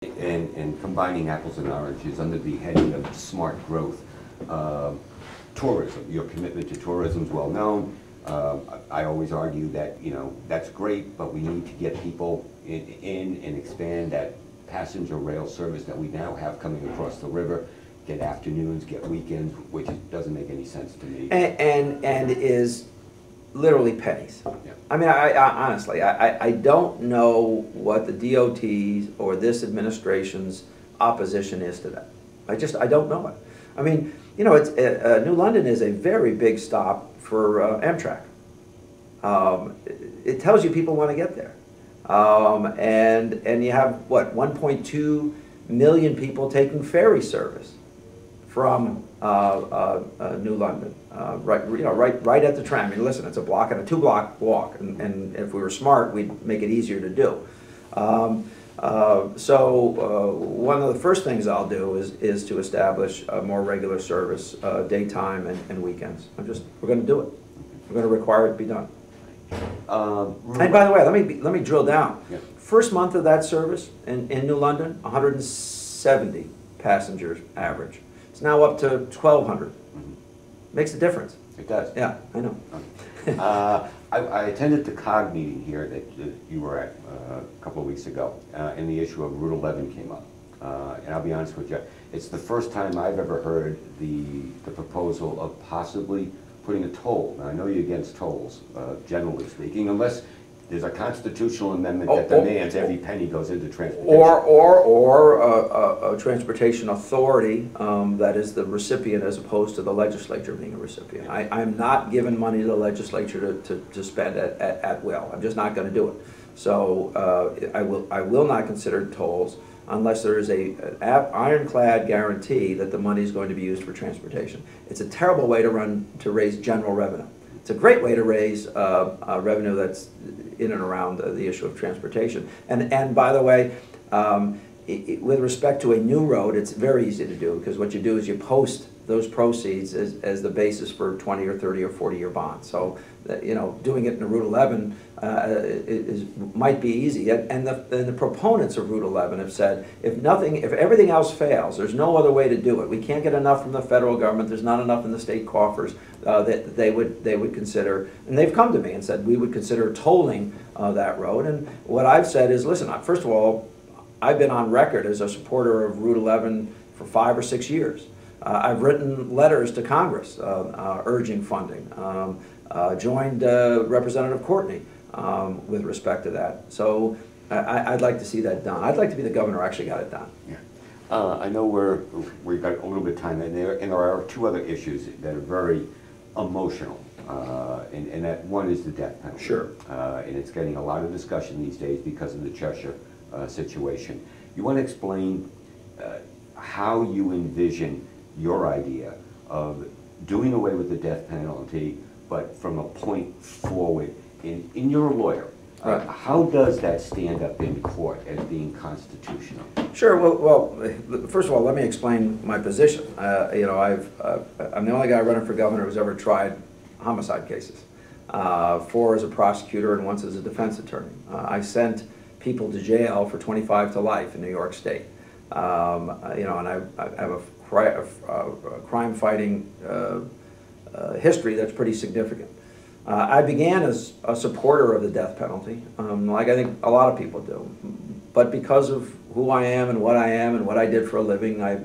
and combining apples and oranges under the heading of smart growth. Tourism, your commitment to tourism is well known. I always argue that, that's great, but we need to get people in and expand that passenger rail service that we now have coming across the river, get afternoons, get weekends, which doesn't make any sense to me. And is literally pennies. Yeah. I mean, I honestly, I don't know what the DOT's or this administration's opposition is to that. I don't know it. I mean, it's New London is a very big stop for Amtrak. It tells you people want to get there, and you have what 1.2 million people taking ferry service from New London, right at the tram. I mean, listen, it's a block and a 2-block walk, and if we were smart, we'd make it easier to do. So one of the first things I'll do is to establish a more regular service, daytime and weekends. We're going to do it. We're going to require it to be done. And by the way, let me drill down. Yeah. First month of that service in New London, 170 passengers average. It's now up to 1,200. Makes a difference. It does. Yeah, I know. I attended the COG meeting here that you were at a couple of weeks ago, and the issue of Route 11 came up. And I'll be honest with you, it's the first time I've ever heard the proposal of possibly putting a toll. Now, I know you're against tolls, generally speaking, unless there's a constitutional amendment that demands every penny goes into transportation. Or a transportation authority that is the recipient as opposed to the legislature being a recipient. I'm not giving money to the legislature to spend at will. I'm just not going to do it. So I will not consider tolls unless there is an ironclad guarantee that the money is going to be used for transportation. It's a terrible way to raise general revenue. It's a great way to raise revenue that's in and around the issue of transportation. And by the way, with respect to a new road, it's very easy to do, because what you do is you post those proceeds as the basis for 20 or 30 or 40-year bonds. So, doing it in Route 11 might be easy. And the proponents of Route 11 have said, if everything else fails, there's no other way to do it. We can't get enough from the federal government. There's not enough in the state coffers that they would consider. And they've come to me and said we would consider tolling that road. And what I've said is, listen, first of all, I've been on record as a supporter of Route 11 for 5 or 6 years. I've written letters to Congress urging funding, joined Representative Courtney with respect to that. So I'd like to see that done. I'd like to be the governor who actually got it done. Yeah. I know we've got a little bit of time, and there are 2 other issues that are very emotional, and that one is the death penalty. Sure. And it's getting a lot of discussion these days because of the Cheshire situation. You want to explain how you envision your idea of doing away with the death penalty, but from a point forward? In you're a lawyer. Right. How does that stand up in court as being constitutional? Sure. Well, first of all, let me explain my position. I'm the only guy running for governor who's ever tried homicide cases. 4 as a prosecutor and once as a defense attorney. I sent people to jail for 25 to life in New York State. And I have a crime-fighting history that's pretty significant. I began as a supporter of the death penalty, like I think a lot of people do. But because of who I am and what I did for a living, I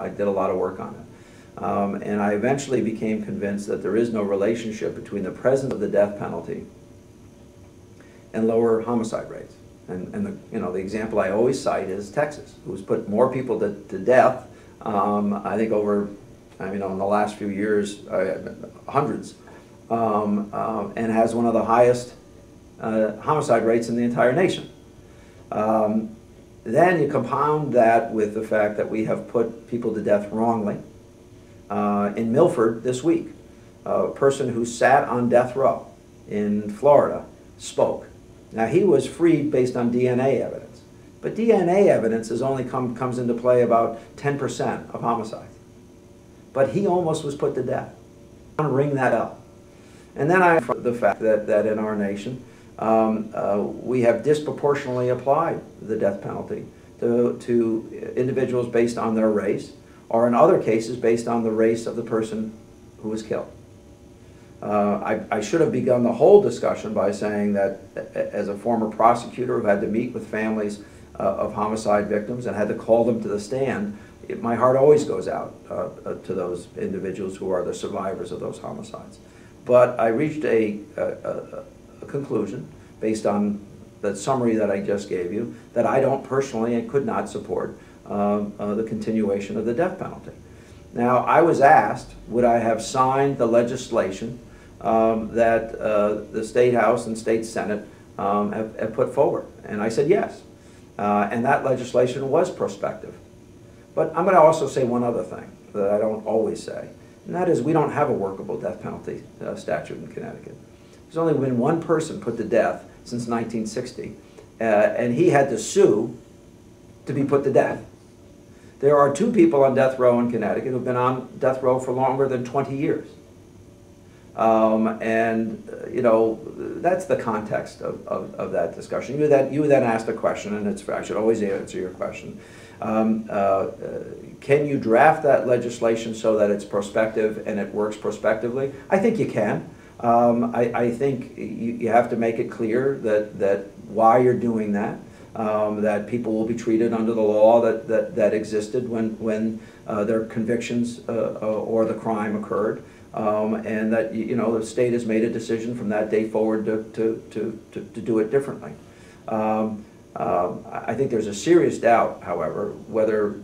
did a lot of work on it. And I eventually became convinced that there is no relationship between the presence of the death penalty and lower homicide rates. And the example I always cite is Texas, who's put more people to death, I think over, in the last few years, hundreds, and has one of the highest homicide rates in the entire nation. Then you compound that with the fact that we have put people to death wrongly. In Milford this week, a person who sat on death row in Florida spoke. Now, he was freed based on DNA evidence, but DNA evidence comes into play about 10% of homicides. But he almost was put to death. I want to ring that up. And then the fact that in our nation, we have disproportionately applied the death penalty to individuals based on their race, or in other cases based on the race of the person who was killed. I should have begun the whole discussion by saying that as a former prosecutor who had to meet with families of homicide victims and had to call them to the stand, my heart always goes out to those individuals who are the survivors of those homicides. But I reached a conclusion based on the summary that I just gave you that I don't personally and could not support the continuation of the death penalty. Now, I was asked, would I have signed the legislation that the State House and State Senate have put forward? And I said yes. And that legislation was prospective. But I'm going to also say one other thing that I don't always say, and that is we don't have a workable death penalty statute in Connecticut. There's only been one person put to death since 1960, and he had to sue to be put to death. There are 2 people on death row in Connecticut who've been on death row for longer than 20 years. You know, that's the context of that discussion. You then asked a question, and I should always answer your question. Can you draft that legislation so that it's prospective and it works prospectively? I think you can. I think you have to make it clear that why you're doing that. That people will be treated under the law that existed when their convictions or the crime occurred, and that the state has made a decision from that day forward to do it differently. I think there's a serious doubt, however, whether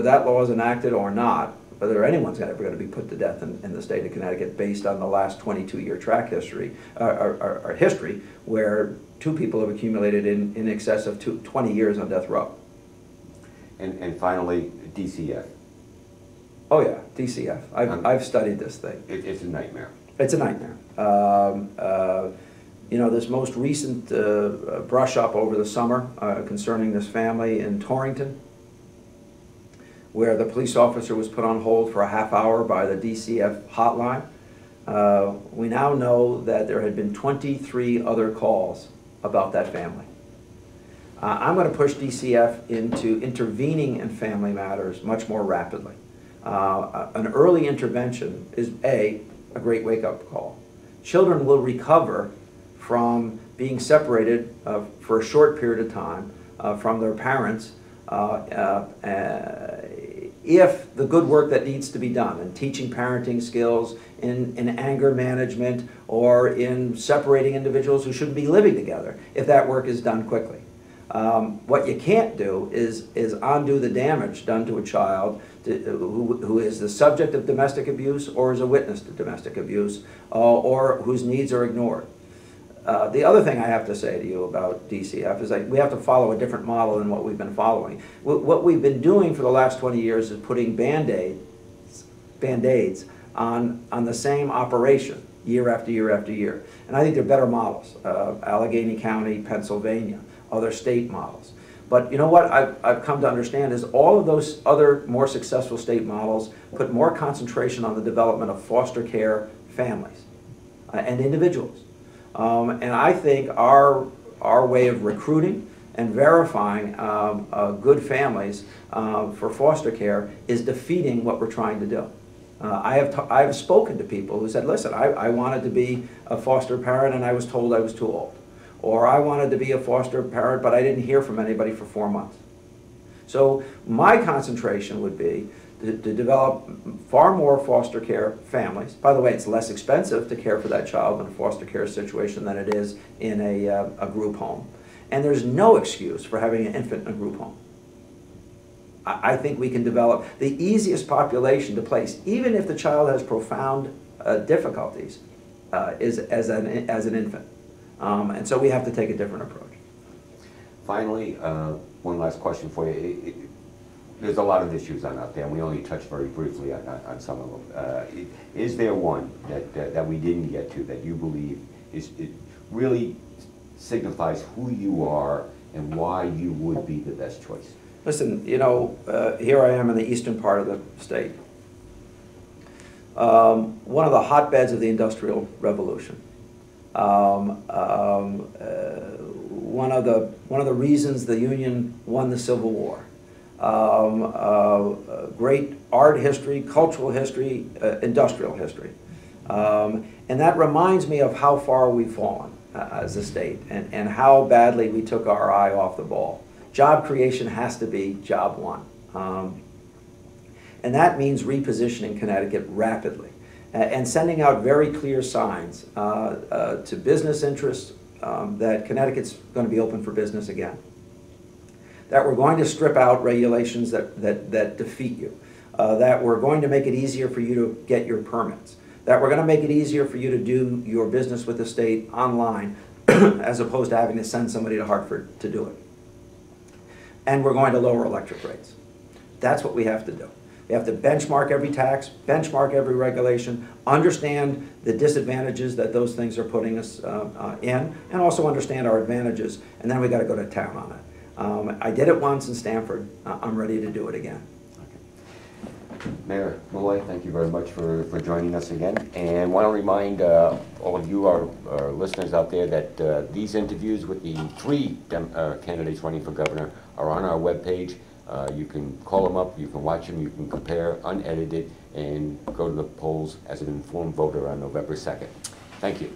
that law is enacted or not, whether anyone's ever going to be put to death in the state of Connecticut based on the last 22-year track history, or history, where 2 people have accumulated in excess of 20 years on death row. And finally, DCF. Oh yeah, DCF. I've studied this thing. It's a nightmare. It's a nightmare. This most recent brush up over the summer concerning this family in Torrington, where the police officer was put on hold for a half hour by the DCF hotline. We now know that there had been 23 other calls about that family. I'm going to push DCF into intervening in family matters much more rapidly. An early intervention is a great wake-up call. Children will recover from being separated for a short period of time from their parents if the good work that needs to be done in teaching parenting skills, in anger management, or in separating individuals who shouldn't be living together, if that work is done quickly. What you can't do is undo the damage done to a child who is the subject of domestic abuse or is a witness to domestic abuse or whose needs are ignored. The other thing I have to say to you about DCF is that we have to follow a different model than what we've been following. What we've been doing for the last 20 years is putting Band-Aids on the same operation year after year after year. And I think there are better models, Allegheny County, Pennsylvania, other state models. But you know what I've come to understand is all of those other more successful state models put more concentration on the development of foster care families and individuals. And I think our way of recruiting and verifying good families for foster care is defeating what we're trying to do. I have spoken to people who said, listen, I wanted to be a foster parent and I was told I was too old. Or I wanted to be a foster parent but I didn't hear from anybody for 4 months. So my concentration would be to develop far more foster care families. By the way, it's less expensive to care for that child in a foster care situation than it is in a group home. And there's no excuse for having an infant in a group home. I think we can develop the easiest population to place, even if the child has profound difficulties, is as an infant. And so we have to take a different approach. Finally, one last question for you. There's a lot of issues out there, and we only touched very briefly on some of them. Is there one that we didn't get to that you believe it really signifies who you are and why you would be the best choice? Listen, here I am in the eastern part of the state. One of the hotbeds of the Industrial Revolution. One of the one of the reasons the Union won the Civil War. Great art history, cultural history, industrial history. And that reminds me of how far we've fallen as a state and how badly we took our eye off the ball. Job creation has to be job one. And that means repositioning Connecticut rapidly and sending out very clear signs to business interests that Connecticut's going to be open for business again. That we're going to strip out regulations that defeat you. That we're going to make it easier for you to get your permits. That we're going to make it easier for you to do your business with the state online as opposed to having to send somebody to Hartford to do it. And we're going to lower electric rates. That's what we have to do. We have to benchmark every tax, benchmark every regulation, understand the disadvantages that those things are putting us in, and also understand our advantages, and then we got to go to town on it. I did it once in Stamford. I'm ready to do it again. Okay. Mayor Malloy, thank you very much for joining us again, and want to remind all of you, our listeners out there, that these interviews with the three candidates running for governor are on our webpage. You can call them up, you can watch them, you can compare unedited, and go to the polls as an informed voter on November 2nd. Thank you.